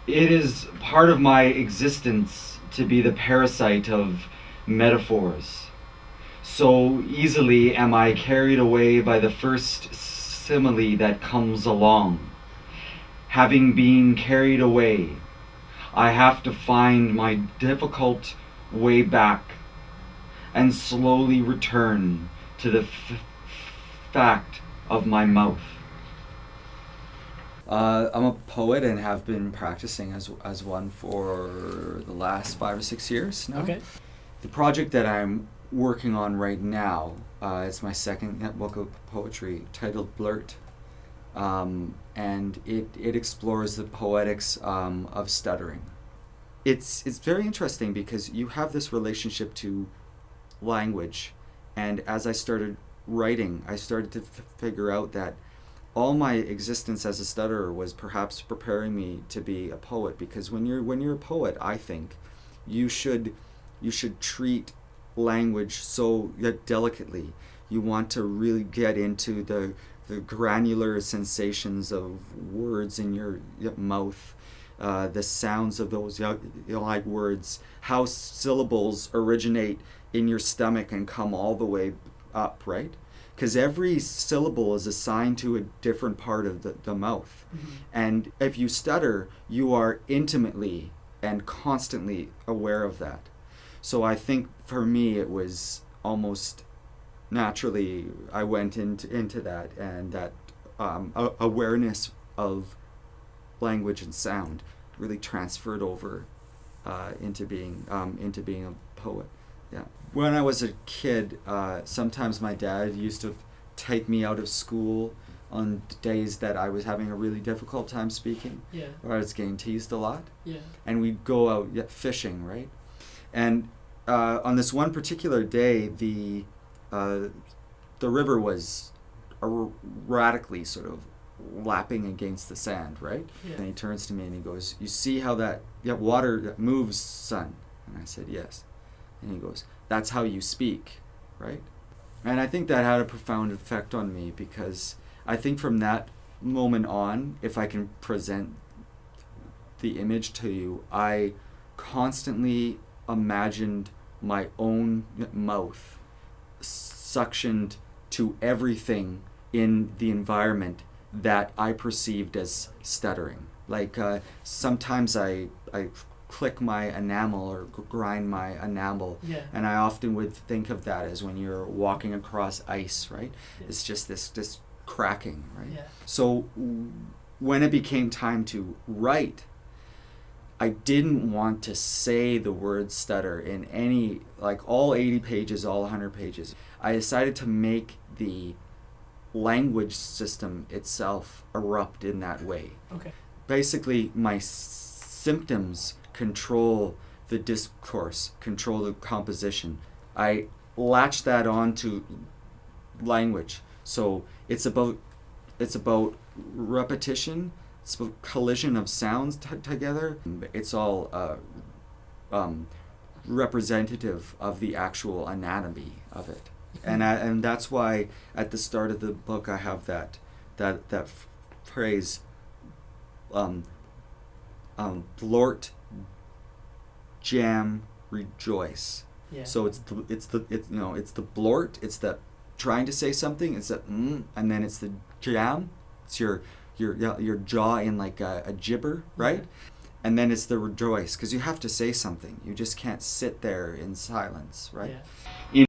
It is part of my existence to be the parasite of metaphors. So easily am I carried away by the first simile that comes along. Having been carried away, I have to find my difficult way back and slowly return to the fact of my mouth. I'm a poet and have been practicing as one for the last 5 or 6 years now. Okay. The project that I'm working on right now, it's my second book of poetry titled Blurt. And it explores the poetics of stuttering. It's very interesting because you have this relationship to language, and as I started writing, I started to figure out that all my existence as a stutterer was perhaps preparing me to be a poet, because when you're a poet, I think you should treat language so delicately. You want to really get into the granular sensations of words in your mouth, the sounds of those like words, how syllables originate in your stomach and come all the way up, right? Because every syllable is assigned to a different part of the mouth. Mm-hmm. And if you stutter, you are intimately and constantly aware of that. So I think for me it was almost naturally I went into that, and that awareness of language and sound really transferred over into being a poet. Yeah. When I was a kid, sometimes my dad used to take me out of school on days that I was having a really difficult time speaking, Yeah. or I was getting teased a lot, Yeah. and we'd go out fishing, right? And on this one particular day, the river was radically sort of lapping against the sand, right? Yeah. And he turns to me and he goes, "You see how that water moves, son?" And I said, "Yes." And he goes, "That's how you speak, right?" And I think that had a profound effect on me, because I think from that moment on, if I can present the image to you, I constantly imagined my own mouth suctioned to everything in the environment that I perceived as stuttering. Like sometimes I click my enamel or grind my enamel, Yeah. and I often would think of that as when you're walking across ice, right? Yeah. It's just this cracking, right? Yeah. So when it became time to write, I didn't want to say the word stutter in any, like all 80 pages, all 100 pages. I decided to make the language system itself erupt in that way. Okay. Basically, my symptoms control the discourse, control the composition. I latch that onto language. So it's about repetition. It's about collision of sounds together. It's all representative of the actual anatomy of it, and that's why at the start of the book I have that phrase, blort, jam, rejoice. Yeah. So it's the blort, it's the trying to say something, it's the and then it's the jam, it's your jaw in like a gibber, right? Yeah. And then it's the rejoice, because you have to say something. You just can't sit there in silence, right? Yeah.